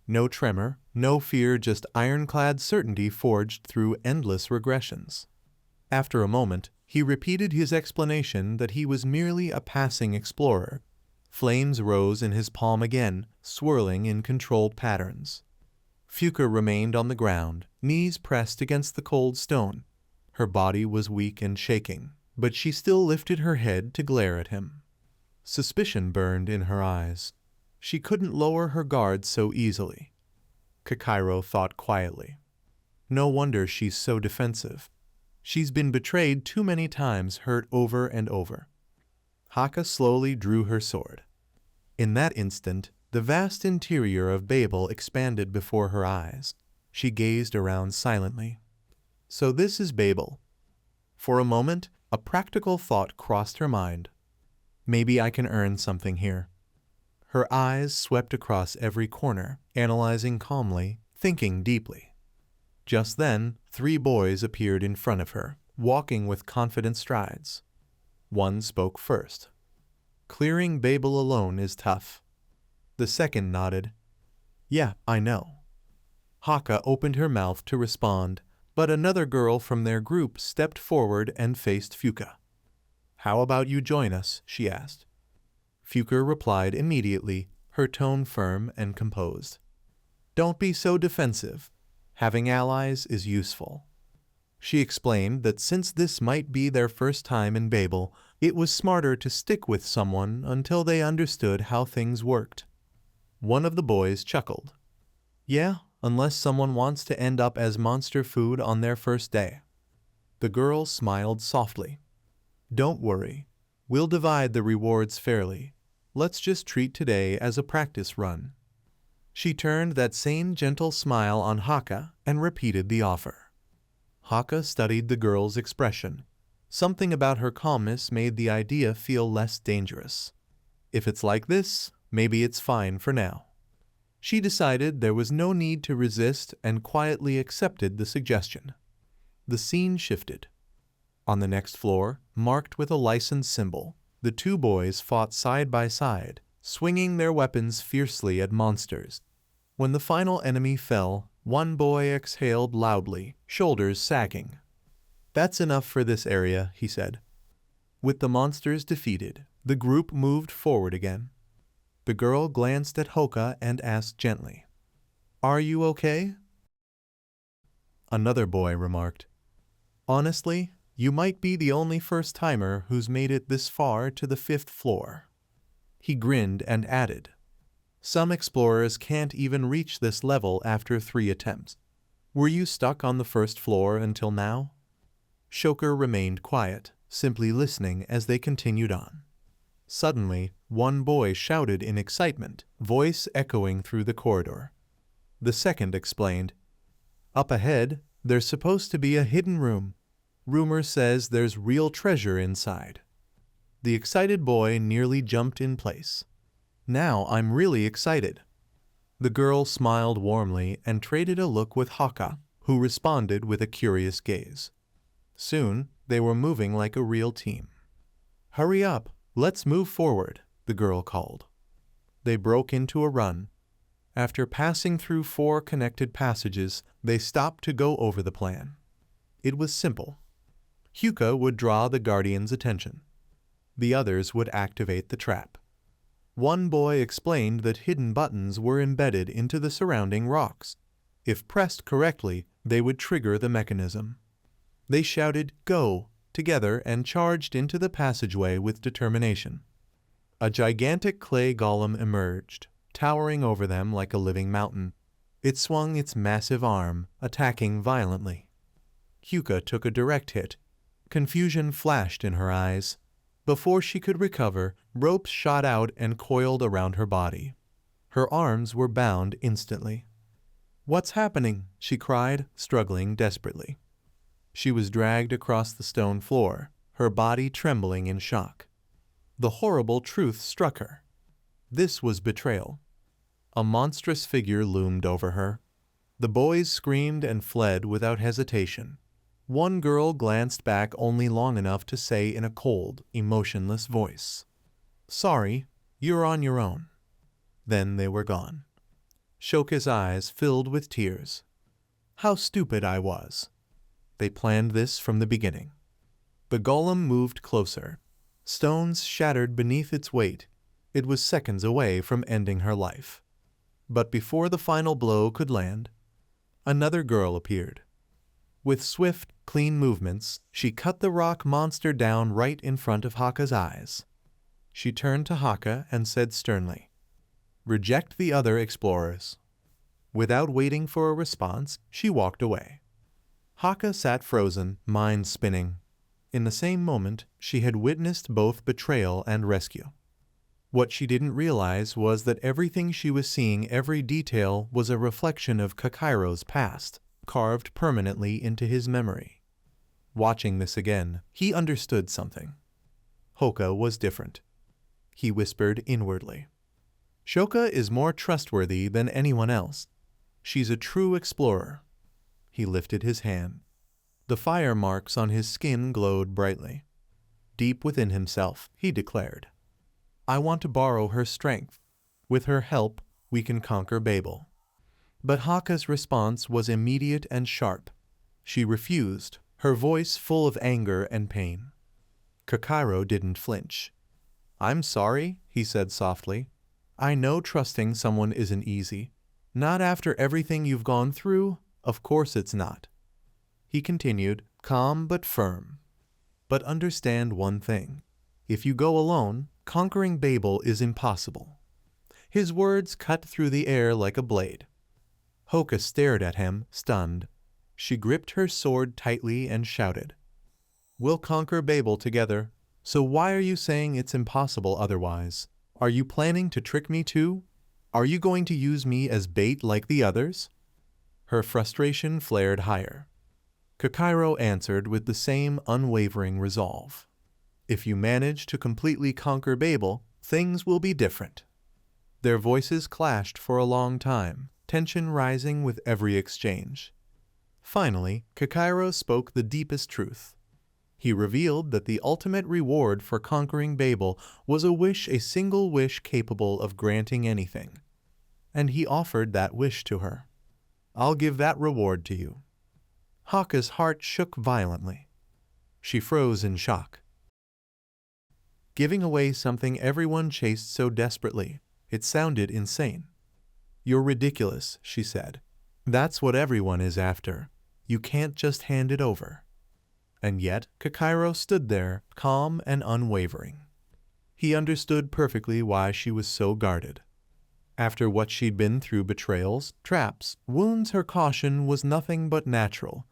No tremor, no fear, just ironclad certainty forged through endless regressions. After a moment, he repeated his explanation that he was merely a passing explorer. Flames rose in his palm again, swirling in controlled patterns. Fuka remained on the ground, knees pressed against the cold stone. Her body was weak and shaking, but she still lifted her head to glare at him. Suspicion burned in her eyes. She couldn't lower her guard so easily. Kakairo thought quietly. No wonder she's so defensive. She's been betrayed too many times, hurt over and over. Haka slowly drew her sword. In that instant, the vast interior of Babel expanded before her eyes. She gazed around silently. So this is Babel. For a moment, a practical thought crossed her mind. Maybe I can earn something here. Her eyes swept across every corner, analyzing calmly, thinking deeply. Just then, 3 boys appeared in front of her, walking with confident strides. One spoke first. "Clearing Babel alone is tough." The second nodded. "Yeah, I know." Haka opened her mouth to respond, but another girl from their group stepped forward and faced Fuka. "How about you join us?" she asked. Fuka replied immediately, her tone firm and composed. "Don't be so defensive. Having allies is useful." She explained that since this might be their first time in Babel, it was smarter to stick with someone until they understood how things worked. One of the boys chuckled. "Yeah, unless someone wants to end up as monster food on their first day." The girl smiled softly. "Don't worry. We'll divide the rewards fairly. Let's just treat today as a practice run." She turned that same gentle smile on Haka and repeated the offer. Haka studied the girl's expression. Something about her calmness made the idea feel less dangerous. If it's like this, maybe it's fine for now. She decided there was no need to resist and quietly accepted the suggestion. The scene shifted. On the next floor, marked with a license symbol, the 2 boys fought side by side, swinging their weapons fiercely at monsters. When the final enemy fell, one boy exhaled loudly, shoulders sagging. "That's enough for this area," he said. With the monsters defeated, the group moved forward again. The girl glanced at Hoka and asked gently, "Are you okay?" Another boy remarked, "Honestly, you might be the only first-timer who's made it this far to the 5th floor." He grinned and added, "Some explorers can't even reach this level after 3 attempts. Were you stuck on the 1st floor until now?" Shoker remained quiet, simply listening as they continued on. Suddenly, one boy shouted in excitement, voice echoing through the corridor. The second explained, "Up ahead, there's supposed to be a hidden room. Rumor says there's real treasure inside." The excited boy nearly jumped in place. "Now I'm really excited." The girl smiled warmly and traded a look with Haka, who responded with a curious gaze. Soon, they were moving like a real team. "Hurry up, let's move forward," the girl called. They broke into a run. After passing through 4 connected passages, they stopped to go over the plan. It was simple. Hyuka would draw the Guardian's attention. The others would activate the trap. One boy explained that hidden buttons were embedded into the surrounding rocks. If pressed correctly, they would trigger the mechanism. They shouted, "Go!" together and charged into the passageway with determination. A gigantic clay golem emerged, towering over them like a living mountain. It swung its massive arm, attacking violently. Hyuka took a direct hit. Confusion flashed in her eyes. Before she could recover, ropes shot out and coiled around her body. Her arms were bound instantly. "What's happening?" she cried, struggling desperately. She was dragged across the stone floor, her body trembling in shock. The horrible truth struck her. This was betrayal. A monstrous figure loomed over her. The boys screamed and fled without hesitation. One girl glanced back only long enough to say in a cold, emotionless voice, "Sorry, you're on your own." Then they were gone. Shoka's eyes filled with tears. How stupid I was. They planned this from the beginning. The golem moved closer. Stones shattered beneath its weight. It was seconds away from ending her life. But before the final blow could land, another girl appeared. With swift, clean movements, she cut the rock monster down right in front of Haka's eyes. She turned to Haka and said sternly, "Reject the other explorers." Without waiting for a response, she walked away. Haka sat frozen, mind spinning. In the same moment, she had witnessed both betrayal and rescue. What she didn't realize was that everything she was seeing, every detail, was a reflection of Kakairo's past, carved permanently into his memory. Watching this again, he understood something. Hoka was different. He whispered inwardly, "Shoka is more trustworthy than anyone else. She's a true explorer." He lifted his hand. The fire marks on his skin glowed brightly. Deep within himself, he declared, "I want to borrow her strength. With her help, we can conquer Babel." But Haka's response was immediate and sharp. She refused, her voice full of anger and pain. Kakairo didn't flinch. "I'm sorry," he said softly. "I know trusting someone isn't easy. Not after everything you've gone through. Of course it's not." He continued, calm but firm. "But understand one thing. If you go alone, conquering Babel is impossible." His words cut through the air like a blade. Hoka stared at him, stunned. She gripped her sword tightly and shouted, "We'll conquer Babel together. So why are you saying it's impossible otherwise? Are you planning to trick me too? Are you going to use me as bait like the others?" Her frustration flared higher. Kakairo answered with the same unwavering resolve. "If you manage to completely conquer Babel, things will be different." Their voices clashed for a long time, tension rising with every exchange. Finally, Kakairo spoke the deepest truth. He revealed that the ultimate reward for conquering Babel was a single wish capable of granting anything. and he offered that wish to her. "I'll give that reward to you." Haka's heart shook violently. She froze in shock. Giving away something everyone chased so desperately, it sounded insane. "You're ridiculous," she said. "That's what everyone is after. You can't just hand it over." And yet, Kakairo stood there, calm and unwavering. He understood perfectly why she was so guarded. After what she'd been through, betrayals, traps, wounds, her caution was nothing but natural.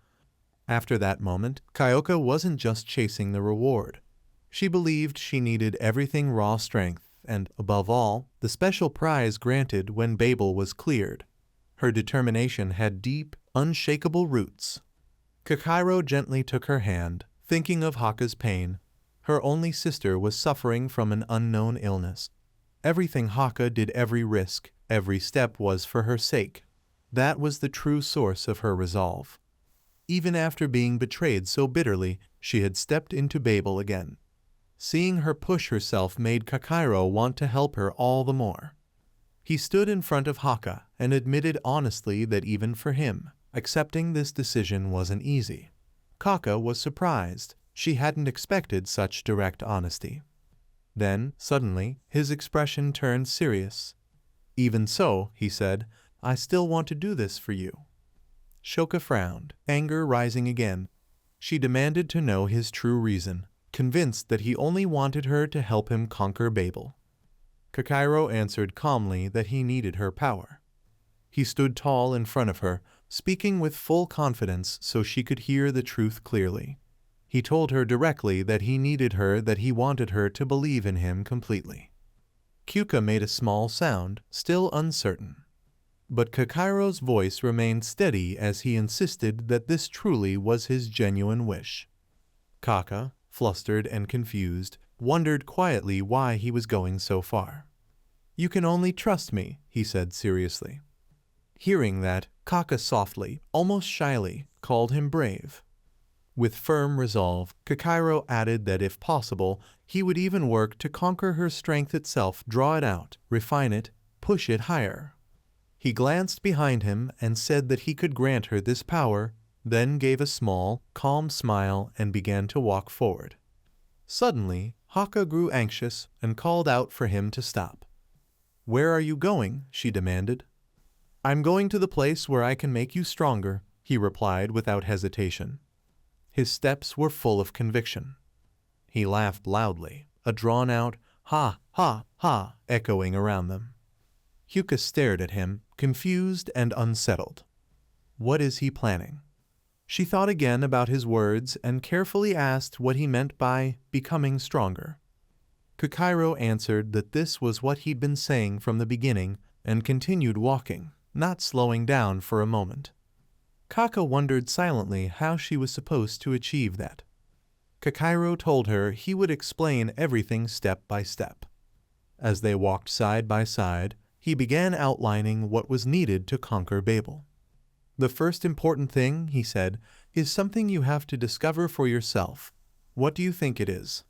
After that moment, Kyoka wasn't just chasing the reward. She believed she needed everything raw strength and, above all, the special prize granted when Babel was cleared. Her determination had deep, unshakable roots. Kakairo gently took her hand, thinking of Haka's pain. Her only sister was suffering from an unknown illness. Everything Haka did, every risk, every step was for her sake. That was the true source of her resolve. Even after being betrayed so bitterly, she had stepped into Babel again. Seeing her push herself made Kakairo want to help her all the more. He stood in front of Haka and admitted honestly that even for him, accepting this decision wasn't easy. Kaka was surprised. She hadn't expected such direct honesty. Then, suddenly, his expression turned serious. "Even so," he said, "I still want to do this for you." Shoka frowned, anger rising again. She demanded to know his true reason, convinced that he only wanted her to help him conquer Babel. Kakairo answered calmly that he needed her power. He stood tall in front of her, speaking with full confidence so she could hear the truth clearly. He told her directly that he needed her, that he wanted her to believe in him completely. Kyuka made a small sound, still uncertain. But Kakairo's voice remained steady as he insisted that this truly was his genuine wish. Kaka, flustered and confused, wondered quietly why he was going so far. "You can only trust me," he said seriously. Hearing that, Kaka softly, almost shyly, called him brave. With firm resolve, Kakairo added that if possible, he would even work to conquer her strength itself, draw it out, refine it, push it higher. He glanced behind him and said that he could grant her this power, then gave a small, calm smile and began to walk forward. Suddenly, Haka grew anxious and called out for him to stop. "Where are you going?" she demanded. "I'm going to the place where I can make you stronger," he replied without hesitation. His steps were full of conviction. He laughed loudly, a drawn-out "ha, ha, ha" echoing around them. Hyuka stared at him, confused and unsettled. What is he planning? She thought again about his words and carefully asked what he meant by becoming stronger. Kakairo answered that this was what he'd been saying from the beginning and continued walking, not slowing down for a moment. Kaka wondered silently how she was supposed to achieve that. Kakairo told her he would explain everything step by step. As they walked side by side, he began outlining what was needed to conquer Babel. "The first important thing," he said, "is something you have to discover for yourself. What do you think it is?"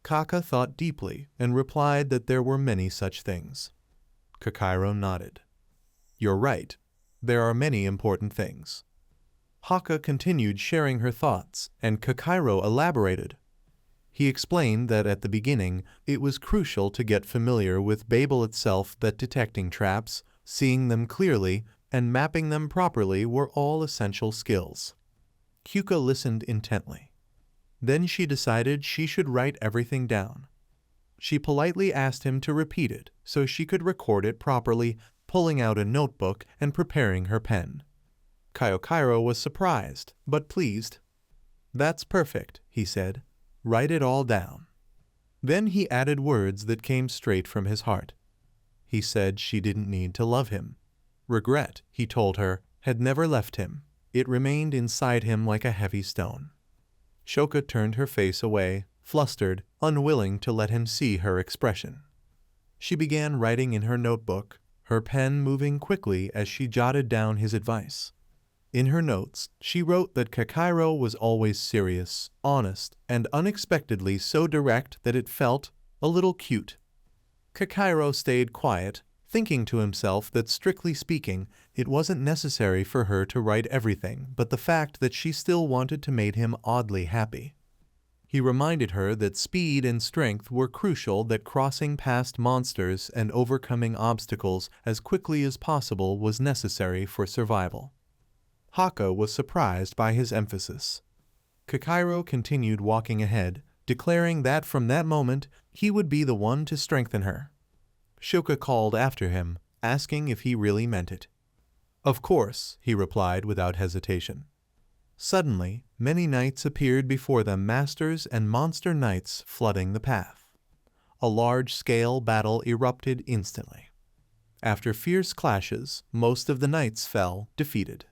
Kaka thought deeply and replied that there were many such things. Kakairo nodded. "You're right. There are many important things." Haka continued sharing her thoughts, and Kakairo elaborated. He explained that at the beginning, it was crucial to get familiar with Babel itself, that detecting traps, seeing them clearly, and mapping them properly were all essential skills. Hyuka listened intently. Then she decided she should write everything down. She politely asked him to repeat it so she could record it properly, pulling out a notebook and preparing her pen. Kyokairo was surprised, but pleased. "That's perfect," he said. "Write it all down." Then he added words that came straight from his heart. He said she didn't need to love him. Regret, he told her, had never left him. It remained inside him like a heavy stone. Shoka turned her face away, flustered, unwilling to let him see her expression. She began writing in her notebook, her pen moving quickly as she jotted down his advice. In her notes, she wrote that Kakairo was always serious, honest, and unexpectedly so direct that it felt a little cute. Kakairo stayed quiet, thinking to himself that strictly speaking, it wasn't necessary for her to write everything, but the fact that she still wanted to make him oddly happy. He reminded her that speed and strength were crucial, that crossing past monsters and overcoming obstacles as quickly as possible was necessary for survival. Haka was surprised by his emphasis. Kakairo continued walking ahead, declaring that from that moment he would be the one to strengthen her. Shoka called after him, asking if he really meant it. "Of course," he replied without hesitation. Suddenly, many knights appeared before them, masters and monster knights flooding the path. A large-scale battle erupted instantly. After fierce clashes, most of the knights fell, defeated.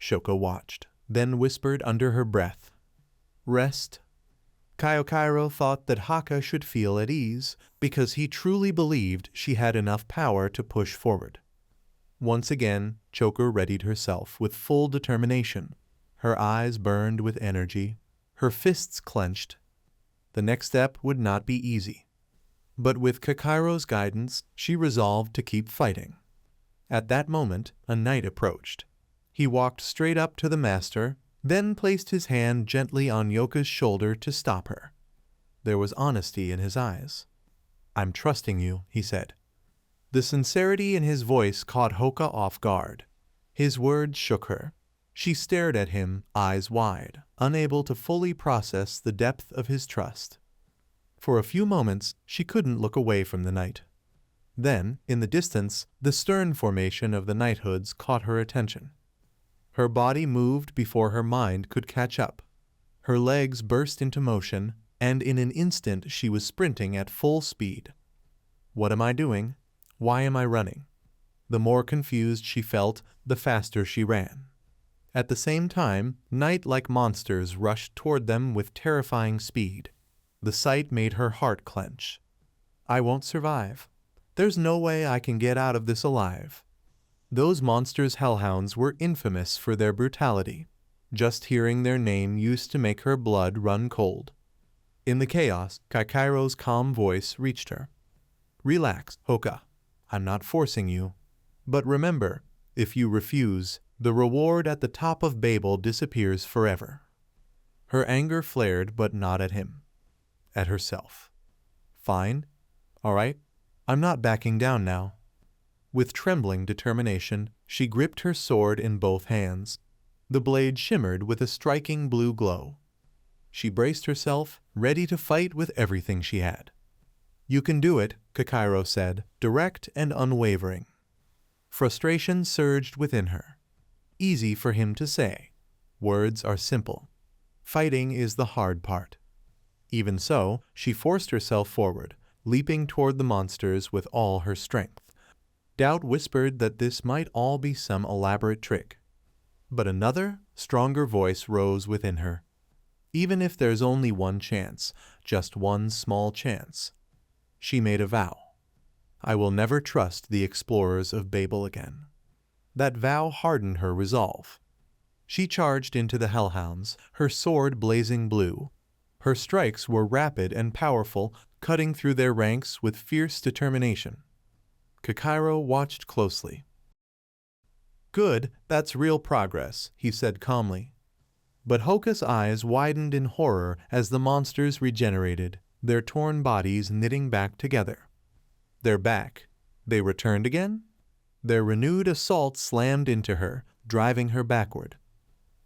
Shoka watched, then whispered under her breath, "Rest." Kaiokairo thought that Haka should feel at ease, because he truly believed she had enough power to push forward. Once again, Choker readied herself with full determination. Her eyes burned with energy, her fists clenched. The next step would not be easy. But with Kakairo's guidance, she resolved to keep fighting. At that moment, a knight approached. He walked straight up to the master, then placed his hand gently on Yoka's shoulder to stop her. There was honesty in his eyes. "I'm trusting you," he said. The sincerity in his voice caught Hoka off guard. His words shook her. She stared at him, eyes wide, unable to fully process the depth of his trust. For a few moments, she couldn't look away from the knight. Then, in the distance, the stern formation of the knighthoods caught her attention. Her body moved before her mind could catch up. Her legs burst into motion, and in an instant she was sprinting at full speed. What am I doing? Why am I running? The more confused she felt, the faster she ran. At the same time, knight-like monsters rushed toward them with terrifying speed. The sight made her heart clench. "I won't survive. There's no way I can get out of this alive." Those monsters' hellhounds were infamous for their brutality. Just hearing their name used to make her blood run cold. In the chaos, Kakairo's calm voice reached her. "Relax, Hoka. I'm not forcing you. But remember, if you refuse, the reward at the top of Babel disappears forever." Her anger flared, but not at him. At herself. "Fine. All right. I'm not backing down now." With trembling determination, she gripped her sword in both hands. The blade shimmered with a striking blue glow. She braced herself, ready to fight with everything she had. "You can do it," Kakairo said, direct and unwavering. Frustration surged within her. Easy for him to say. Words are simple. Fighting is the hard part. Even so, she forced herself forward, leaping toward the monsters with all her strength. Doubt whispered that this might all be some elaborate trick. But another, stronger voice rose within her. Even if there's only one chance, just one small chance. She made a vow. "I will never trust the explorers of Babel again." That vow hardened her resolve. She charged into the hellhounds, her sword blazing blue. Her strikes were rapid and powerful, cutting through their ranks with fierce determination. Kakairo watched closely. "Good, that's real progress," he said calmly. But Hoka's eyes widened in horror as the monsters regenerated, their torn bodies knitting back together. They're back. They returned again? Their renewed assault slammed into her, driving her backward.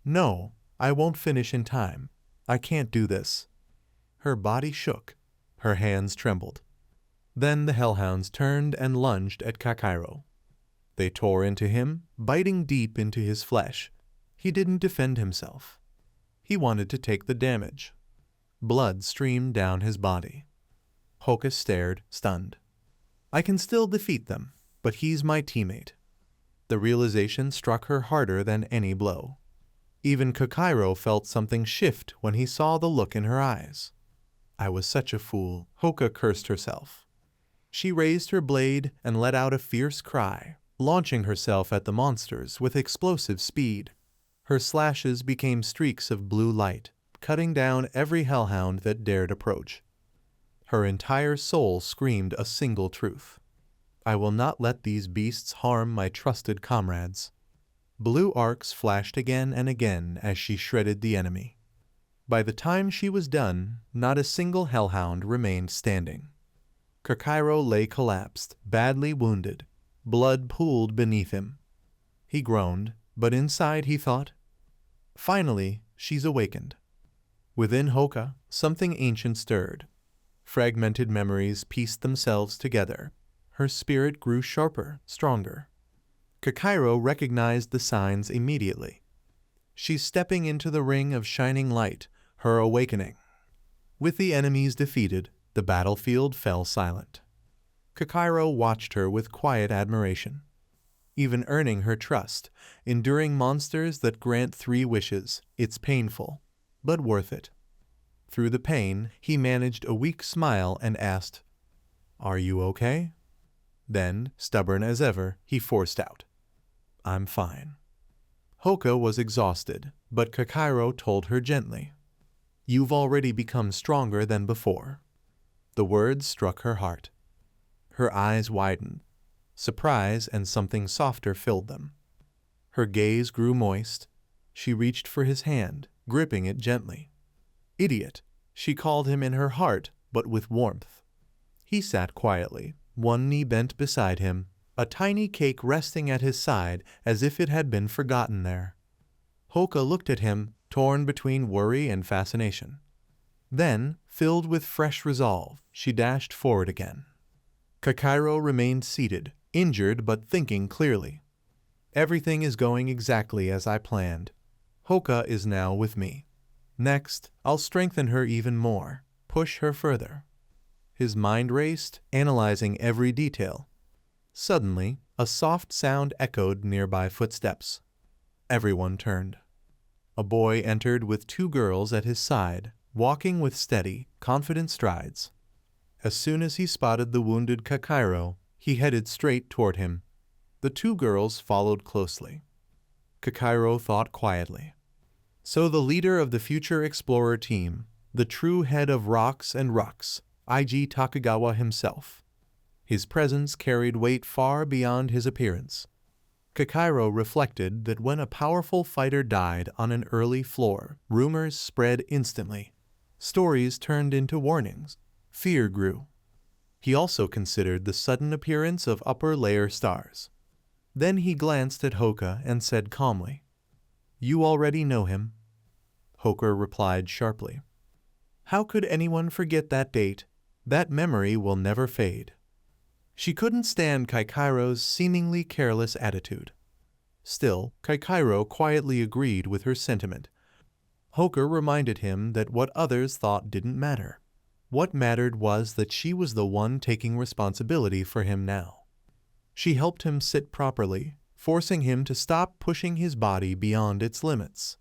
"No, I won't finish in time. I can't do this." Her body shook. Her hands trembled. Then the hellhounds turned and lunged at Kakairo. They tore into him, biting deep into his flesh. He didn't defend himself. He wanted to take the damage. Blood streamed down his body. Hoka stared, stunned. "I can still defeat them, but he's my teammate." The realization struck her harder than any blow. Even Kakairo felt something shift when he saw the look in her eyes. "I was such a fool," Hoka cursed herself. She raised her blade and let out a fierce cry, launching herself at the monsters with explosive speed. Her slashes became streaks of blue light, cutting down every hellhound that dared approach. Her entire soul screamed a single truth. I will not let these beasts harm my trusted comrades. Blue arcs flashed again and again as she shredded the enemy. By the time she was done, not a single hellhound remained standing. Kakairo lay collapsed, badly wounded. Blood pooled beneath him. He groaned, but inside he thought, "Finally, she's awakened." Within Hoka, something ancient stirred. Fragmented memories pieced themselves together. Her spirit grew sharper, stronger. Kakairo recognized the signs immediately. She's stepping into the ring of shining light, her awakening. With the enemies defeated, the battlefield fell silent. Kakairo watched her with quiet admiration. Even earning her trust, enduring monsters that grant 3 wishes, it's painful, but worth it. Through the pain, he managed a weak smile and asked, "Are you okay?" Then, stubborn as ever, he forced out, "I'm fine." Hoka was exhausted, but Kakairo told her gently, "You've already become stronger than before." The words struck her heart. Her eyes widened. Surprise and something softer filled them. Her gaze grew moist. She reached for his hand, gripping it gently. "Idiot," she called him in her heart, but with warmth. He sat quietly, one knee bent beside him, a tiny cake resting at his side as if it had been forgotten there. Hoka looked at him, torn between worry and fascination. Then, filled with fresh resolve, she dashed forward again. Kakairo remained seated, injured but thinking clearly. "Everything is going exactly as I planned. Hoka is now with me. Next, I'll strengthen her even more, push her further." His mind raced, analyzing every detail. Suddenly, a soft sound echoed nearby footsteps. Everyone turned. A boy entered with 2 girls at his side, walking with steady, confident strides. As soon as he spotted the wounded Kakairo, he headed straight toward him. The 2 girls followed closely. Kakairo thought quietly. So the leader of the future explorer team, the true head of Rocks and Rucks, IG Takagawa himself. His presence carried weight far beyond his appearance. Kakairo reflected that when a powerful fighter died on an early floor, rumors spread instantly. Stories turned into warnings. Fear grew. He also considered the sudden appearance of upper-layer stars. Then he glanced at Hoka and said calmly, "You already know him." Hoka replied sharply, "How could anyone forget that date? That memory will never fade." She couldn't stand Kaikairo's seemingly careless attitude. Still, Kakairo quietly agreed with her sentiment. Hoka reminded him that what others thought didn't matter. What mattered was that she was the one taking responsibility for him now. She helped him sit properly, forcing him to stop pushing his body beyond its limits.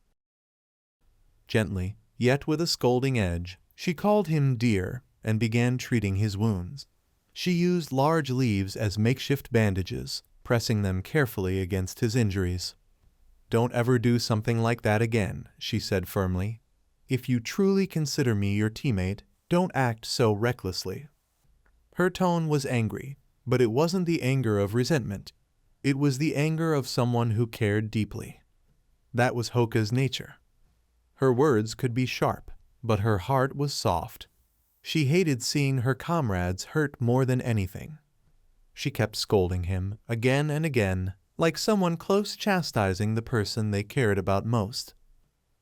Gently, yet with a scolding edge, she called him dear and began treating his wounds. She used large leaves as makeshift bandages, pressing them carefully against his injuries. "Don't ever do something like that again," she said firmly. "If you truly consider me your teammate, don't act so recklessly." Her tone was angry, but it wasn't the anger of resentment. It was the anger of someone who cared deeply. That was Hoka's nature. Her words could be sharp, but her heart was soft. She hated seeing her comrades hurt more than anything. She kept scolding him, again and again, like someone close chastising the person they cared about most.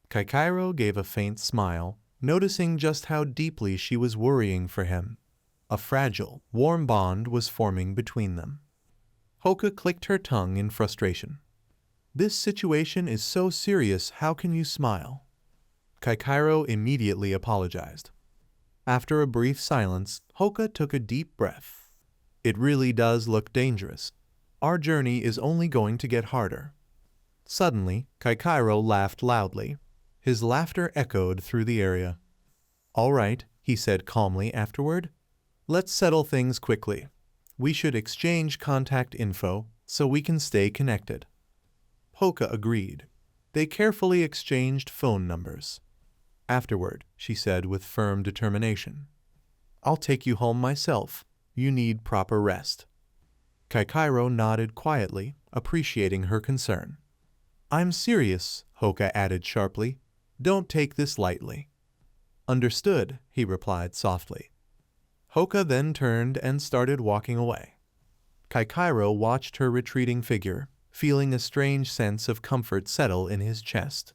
Kakairo gave a faint smile, noticing just how deeply she was worrying for him. A fragile, warm bond was forming between them. Hoka clicked her tongue in frustration. "This situation is so serious, how can you smile?" Kakairo immediately apologized. After a brief silence, Hoka took a deep breath. "It really does look dangerous. Our journey is only going to get harder." Suddenly, Kakairo laughed loudly. His laughter echoed through the area. "All right," he said calmly afterward. "Let's settle things quickly. We should exchange contact info so we can stay connected." Hoka agreed. They carefully exchanged phone numbers. Afterward, she said with firm determination, "I'll take you home myself. You need proper rest." Kaikairo nodded quietly, appreciating her concern. I'm serious, Hoka added sharply. Don't take this lightly. Understood, he replied softly. Hoka then turned and started walking away. Kaikairo watched her retreating figure, feeling a strange sense of comfort settle in his chest.